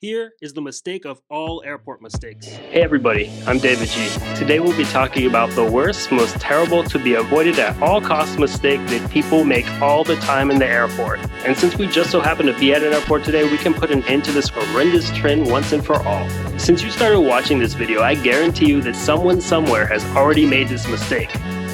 Here is the mistake of all airport mistakes. Hey everybody, I'm David G. Today we'll be talking about the worst, most terrible, to be avoided at all costs mistake that people make all the time in the airport. And since we just so happen to be at an airport today, we can put an end to this horrendous trend once and for all. Since you started watching this video, I guarantee you that someone somewhere has already made this mistake.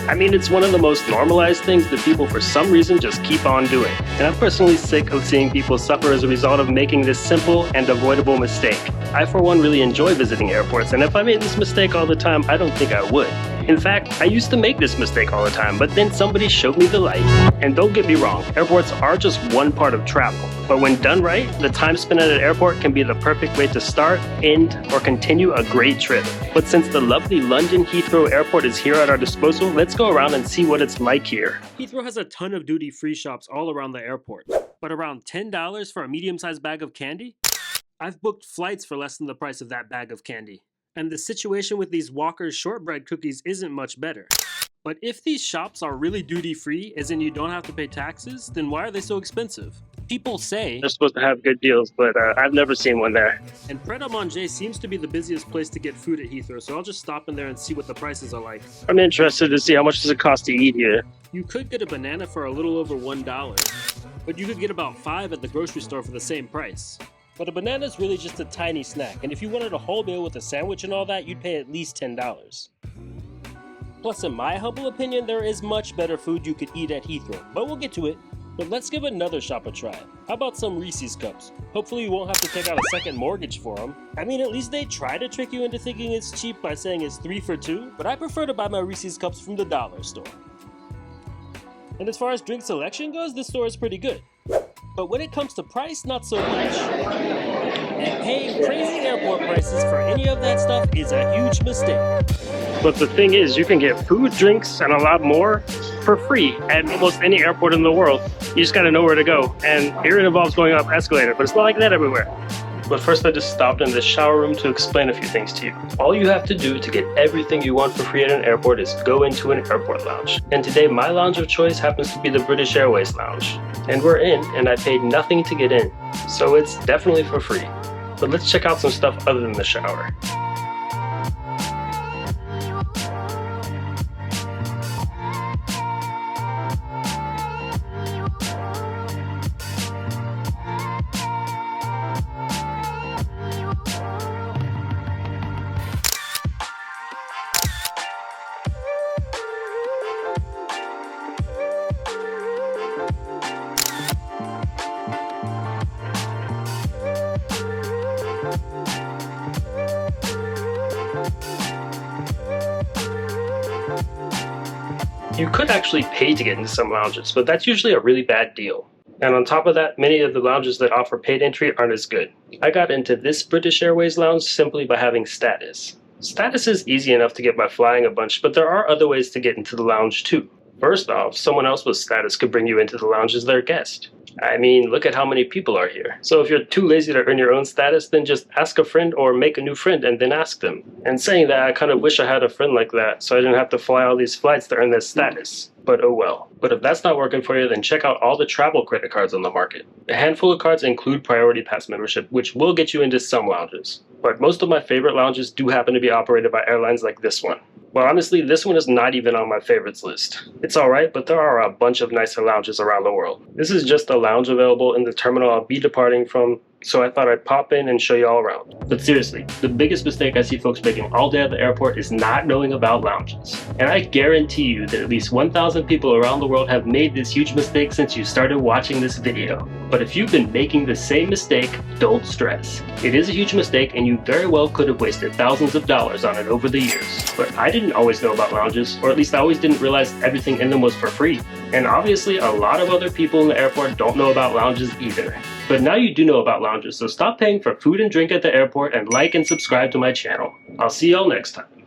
I mean, it's one of the most normalized things that people for some reason just keep on doing. And I'm personally sick of seeing people suffer as a result of making this simple and avoidable mistake. I for one really enjoy visiting airports, and if I made this mistake all the time, I don't think I would. In fact, I used to make this mistake all the time, but then somebody showed me the light. And don't get me wrong, airports are just one part of travel. But when done right, the time spent at an airport can be the perfect way to start, end, or continue a great trip. But since the lovely London Heathrow Airport is here at our disposal, let's go around and see what it's like here. Heathrow has a ton of duty-free shops all around the airport. But around $10 for a medium-sized bag of candy? I've booked flights for less than the price of that bag of candy. And the situation with these Walker's shortbread cookies isn't much better. But if these shops are really duty-free, as in you don't have to pay taxes, then why are they so expensive? People say they're supposed to have good deals, but I've never seen one there. And Pret a Manger seems to be the busiest place to get food at Heathrow, so I'll just stop in there and see what the prices are like. I'm interested to see how much does it cost to eat here. You could get a banana for a little over $1, but you could get about 5 at the grocery store for the same price. But a banana is really just a tiny snack, and if you wanted a whole meal with a sandwich and all that, you'd pay at least $10. Plus, in my humble opinion, there is much better food you could eat at Heathrow, but we'll get to it. But let's give another shop a try. How about some Reese's Cups? Hopefully you won't have to take out a second mortgage for them. I mean, at least they try to trick you into thinking it's cheap by saying it's 3 for $2, but I prefer to buy my Reese's Cups from the dollar store. And as far as drink selection goes, this store is pretty good. But when it comes to price, not so much. And paying crazy airport prices for any of that stuff is a huge mistake. But the thing is, you can get food, drinks, and a lot more for free at almost any airport in the world. You just gotta know where to go. And here it involves going up escalator, but it's not like that everywhere. But first I just stopped in the shower room to explain a few things to you. All you have to do to get everything you want for free at an airport is go into an airport lounge. And today my lounge of choice happens to be the British Airways lounge. And we're in, and I paid nothing to get in. So it's definitely for free. But let's check out some stuff other than the shower. You could actually pay to get into some lounges, but that's usually a really bad deal. And on top of that, many of the lounges that offer paid entry aren't as good. I got into this British Airways lounge simply by having status. Status is easy enough to get by flying a bunch, but there are other ways to get into the lounge too. First off, someone else with status could bring you into the lounge as their guest. I mean, look at how many people are here. So if you're too lazy to earn your own status, then just ask a friend or make a new friend and then ask them. And saying that, I kind of wish I had a friend like that, so I didn't have to fly all these flights to earn this status. But oh well. But if that's not working for you, then check out all the travel credit cards on the market. A handful of cards include Priority Pass membership, which will get you into some lounges. But most of my favorite lounges do happen to be operated by airlines like this one. Well, honestly, this one is not even on my favorites list. It's alright, but there are a bunch of nicer lounges around the world. This is just a lounge available in the terminal I'll be departing from, so I thought I'd pop in and show you all around. But seriously, the biggest mistake I see folks making all day at the airport is not knowing about lounges. And I guarantee you that at least 1,000 people around the world have made this huge mistake since you started watching this video. But if you've been making the same mistake, don't stress. It is a huge mistake and you very well could have wasted thousands of dollars on it over the years. But I didn't always know about lounges, or at least I always didn't realize everything in them was for free. And obviously a lot of other people in the airport don't know about lounges either. But now you do know about lounges, so stop paying for food and drink at the airport and like and subscribe to my channel. I'll see y'all next time.